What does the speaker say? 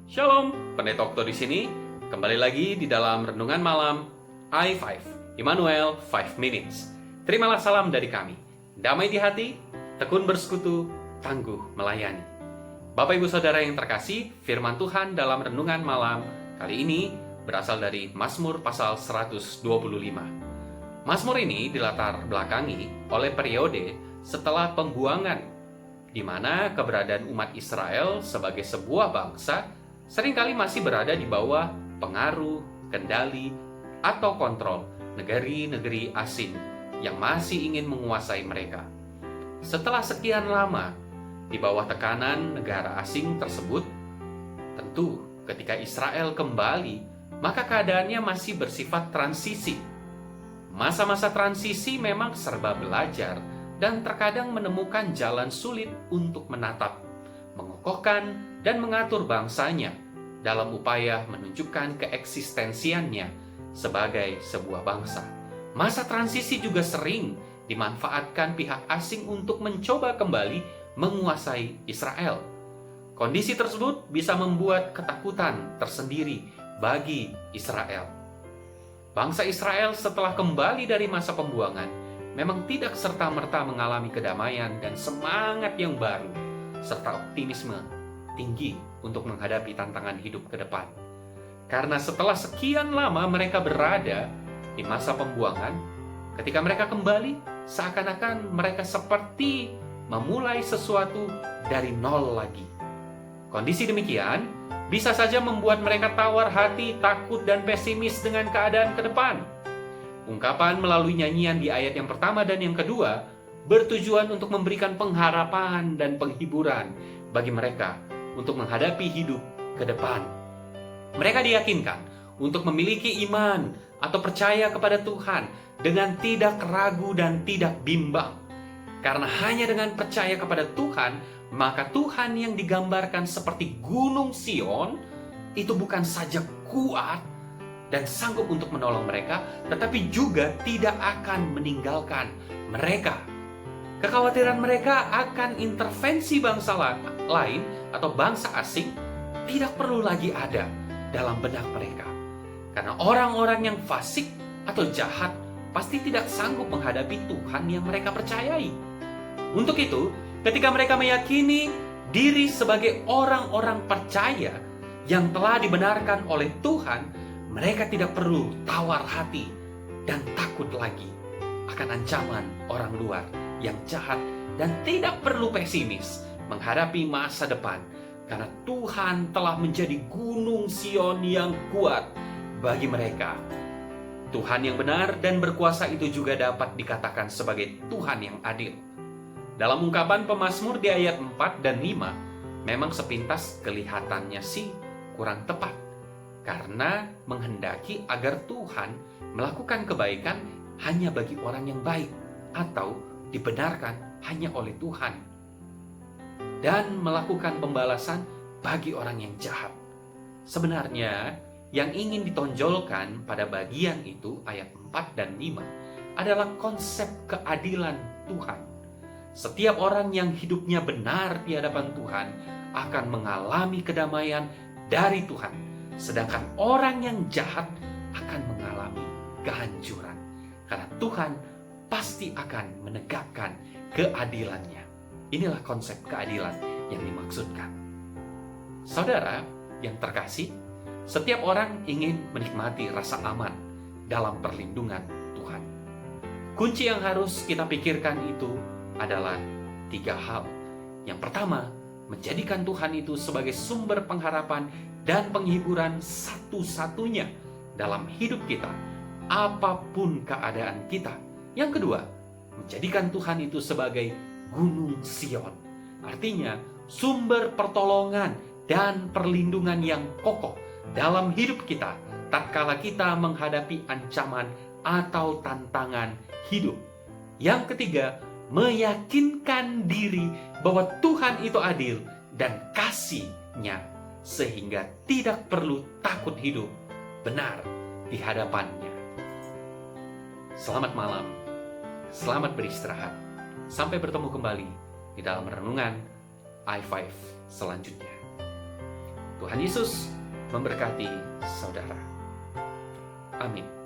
Shalom, Pendeta Okto di sini. Kembali lagi di dalam renungan malam I5, Immanuel 5 Minutes. Terimalah salam dari kami. Damai di hati, tekun bersekutu, tangguh melayani. Bapak Ibu Saudara yang terkasih, firman Tuhan dalam renungan malam kali ini berasal dari Mazmur pasal 125. Mazmur ini dilatar belakangi oleh periode setelah pembuangan, di mana keberadaan umat Israel sebagai sebuah bangsa seringkali masih berada di bawah pengaruh, kendali, atau kontrol negeri-negeri asing yang masih ingin menguasai mereka. Setelah sekian lama di bawah tekanan negara asing tersebut, tentu ketika Israel kembali, maka keadaannya masih bersifat transisi. Masa-masa transisi memang serba belajar dan terkadang menemukan jalan sulit untuk menatap, mengokohkan, dan mengatur bangsanya dalam upaya menunjukkan keeksistensiannya sebagai sebuah bangsa. Masa transisi juga sering dimanfaatkan pihak asing untuk mencoba kembali menguasai Israel. Kondisi tersebut bisa membuat ketakutan tersendiri bagi Israel. Bangsa Israel setelah kembali dari masa pembuangan memang tidak serta-merta mengalami kedamaian dan semangat yang baru, serta optimisme tinggi untuk menghadapi tantangan hidup ke depan. Karena setelah sekian lama mereka berada di masa pembuangan, ketika mereka kembali, seakan-akan mereka seperti memulai sesuatu dari nol lagi. Kondisi demikian bisa saja membuat mereka tawar hati, takut, dan pesimis dengan keadaan ke depan. Ungkapan melalui nyanyian di ayat yang pertama dan yang kedua bertujuan untuk memberikan pengharapan dan penghiburan bagi mereka untuk menghadapi hidup ke depan. Mereka diyakinkan untuk memiliki iman atau percaya kepada Tuhan dengan tidak ragu dan tidak bimbang. Karena hanya dengan percaya kepada Tuhan, maka Tuhan yang digambarkan seperti Gunung Sion itu bukan saja kuat dan sanggup untuk menolong mereka, tetapi juga tidak akan meninggalkan mereka. Kekhawatiran mereka akan intervensi bangsa lain atau bangsa asing tidak perlu lagi ada dalam benak mereka. Karena orang-orang yang fasik atau jahat pasti tidak sanggup menghadapi Tuhan yang mereka percayai. Untuk itu, ketika mereka meyakini diri sebagai orang-orang percaya yang telah dibenarkan oleh Tuhan, mereka tidak perlu tawar hati dan takut lagi akan ancaman orang luar yang jahat, dan tidak perlu pesimis menghadapi masa depan, karena Tuhan telah menjadi Gunung Sion yang kuat bagi mereka. Tuhan yang benar dan berkuasa itu juga dapat dikatakan sebagai Tuhan yang adil. Dalam ungkapan pemazmur di ayat 4 dan 5, memang sepintas kelihatannya sih kurang tepat, karena menghendaki agar Tuhan melakukan kebaikan hanya bagi orang yang baik atau dibenarkan hanya oleh Tuhan, dan melakukan pembalasan bagi orang yang jahat. Sebenarnya yang ingin ditonjolkan pada bagian itu, ayat 4 dan 5, adalah konsep keadilan Tuhan. Setiap orang yang hidupnya benar di hadapan Tuhan akan mengalami kedamaian dari Tuhan, sedangkan orang yang jahat akan mengalami kehancuran, karena Tuhan pasti akan menegakkan keadilannya. Inilah konsep keadilan yang dimaksudkan. Saudara yang terkasih, setiap orang ingin menikmati rasa aman dalam perlindungan Tuhan. Kunci yang harus kita pikirkan itu adalah 3 hal. Yang pertama, menjadikan Tuhan itu sebagai sumber pengharapan dan penghiburan satu-satunya dalam hidup kita, apapun keadaan kita. Yang kedua, menjadikan Tuhan itu sebagai Gunung Sion. Artinya, sumber pertolongan dan perlindungan yang kokoh dalam hidup kita tatkala kita menghadapi ancaman atau tantangan hidup. Yang ketiga, meyakinkan diri bahwa Tuhan itu adil dan kasih-Nya, sehingga tidak perlu takut hidup benar di hadapan-Nya. Selamat malam. Selamat beristirahat. Sampai bertemu kembali di dalam renungan I5 selanjutnya. Tuhan Yesus memberkati saudara. Amin.